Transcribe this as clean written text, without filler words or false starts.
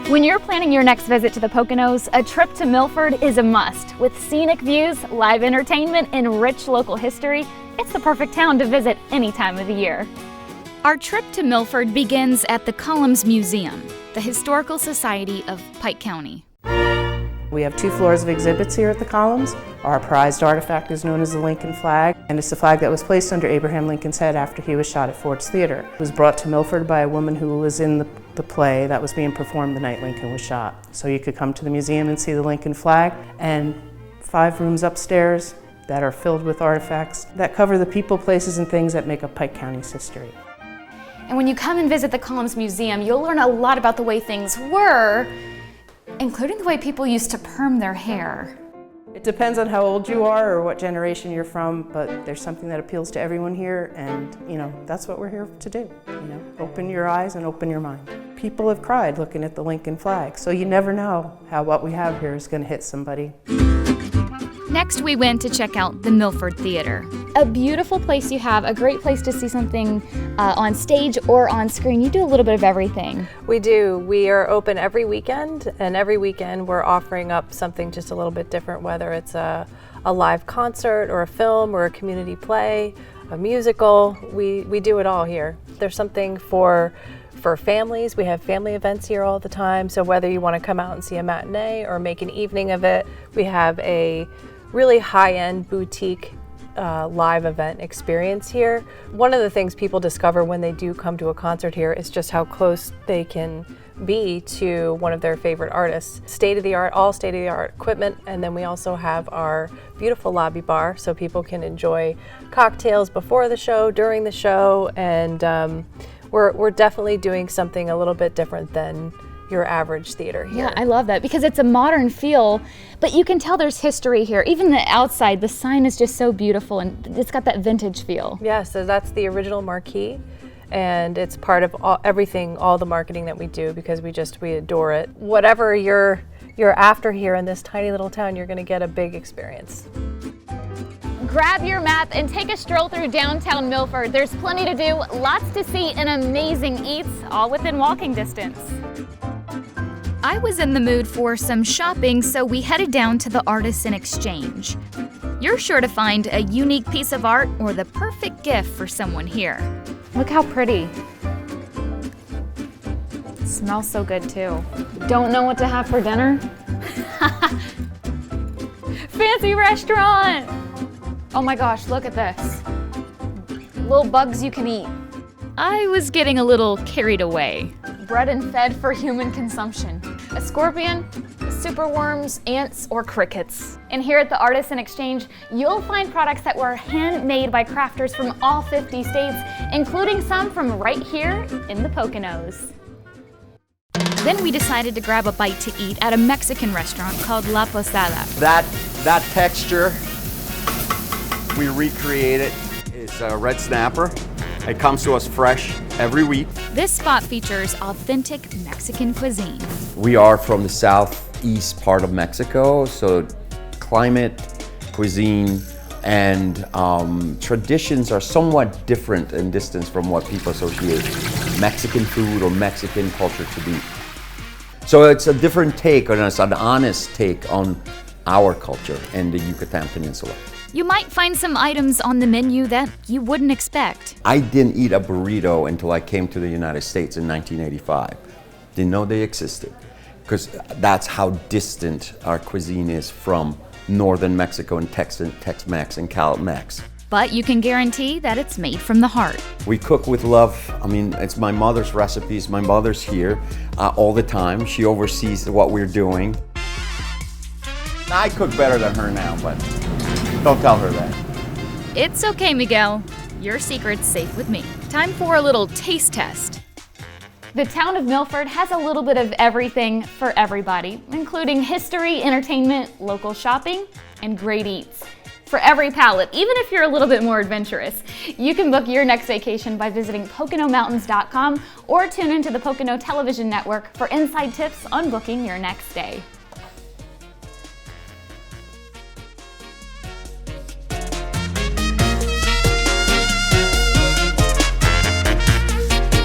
When you're planning your next visit to the Poconos, a trip to Milford is a must. With scenic views, live entertainment, and rich local history, it's the perfect town to visit any time of the year. Our trip to Milford begins at the Columns Museum, the Historical Society of Pike County. We have 2 floors of exhibits here at the Columns. Our prized artifact is known as the Lincoln flag, and it's the flag that was placed under Abraham Lincoln's head after he was shot at Ford's Theater. It was brought to Milford by a woman who was in the play that was being performed the night Lincoln was shot. So you could come to the museum and see the Lincoln flag, and 5 rooms upstairs that are filled with artifacts that cover the people, places, and things that make up Pike County's history. And when you come and visit the Columns Museum, you'll learn a lot about the way things were, including the way people used to perm their hair. It depends on how old you are or what generation you're from, but there's something that appeals to everyone here, and that's what we're here to do. Open your eyes and open your mind. People have cried looking at the Lincoln flag, so you never know how what we have here is going to hit somebody. Next, we went to check out the Milford Theater. A beautiful place you have, a great place to see something on stage or on screen. You do a little bit of everything. We do. We are open every weekend, and every weekend we're offering up something just a little bit different, whether it's a live concert or a film or a community play, a musical. We do it all here. There's something for families. We have family events here all the time, so whether you want to come out and see a matinee or make an evening of it, we have a really high-end boutique live event experience here. One of the things people discover when they do come to a concert here is just how close they can be to one of their favorite artists. State-of-the-art, all state-of-the-art equipment, and then we also have our beautiful lobby bar so people can enjoy cocktails before the show, during the show, and we're definitely doing something a little bit different than your average theater here. Yeah, I love that because it's a modern feel, but you can tell there's history here. Even the outside, the sign is just so beautiful and it's got that vintage feel. Yeah, so that's the original marquee, and it's part of everything, all the marketing that we do, because we adore it. Whatever you're after here in this tiny little town, you're going to get a big experience. Grab your map and take a stroll through downtown Milford. There's plenty to do, lots to see, and amazing eats, all within walking distance. I was in the mood for some shopping, so we headed down to the Artisan Exchange. You're sure to find a unique piece of art or the perfect gift for someone here. Look how pretty. It smells so good too. Don't know what to have for dinner? Fancy restaurant! Oh my gosh, look at this. Little bugs you can eat. I was getting a little carried away. Bred and fed for human consumption. A scorpion, superworms, ants, or crickets. And here at the Artisan Exchange, you'll find products that were handmade by crafters from all 50 states, including some from right here in the Poconos. Then we decided to grab a bite to eat at a Mexican restaurant called La Posada. That texture, we recreate it. It's a red snapper. It comes to us fresh every week. This spot features authentic Mexican cuisine. We are from the southeast part of Mexico, so climate, cuisine, and traditions are somewhat different in distance from what people associate Mexican food or Mexican culture to be. So it's a different take, and it's an honest take on our culture in the Yucatan Peninsula. You might find some items on the menu that you wouldn't expect. I didn't eat a burrito until I came to the United States in 1985. Didn't know they existed, because that's how distant our cuisine is from northern Mexico and Tex-Mex and Cal-Mex. But you can guarantee that it's made from the heart. We cook with love. I mean, it's my mother's recipes. My mother's here all the time. She oversees what we're doing. I cook better than her now, but don't tell her that. It's okay, Miguel. Your secret's safe with me. Time for a little taste test. The town of Milford has a little bit of everything for everybody, including history, entertainment, local shopping, and great eats. For every palate, even if you're a little bit more adventurous. You can book your next vacation by visiting PoconoMountains.com or tune into the Pocono Television Network for inside tips on booking your next day.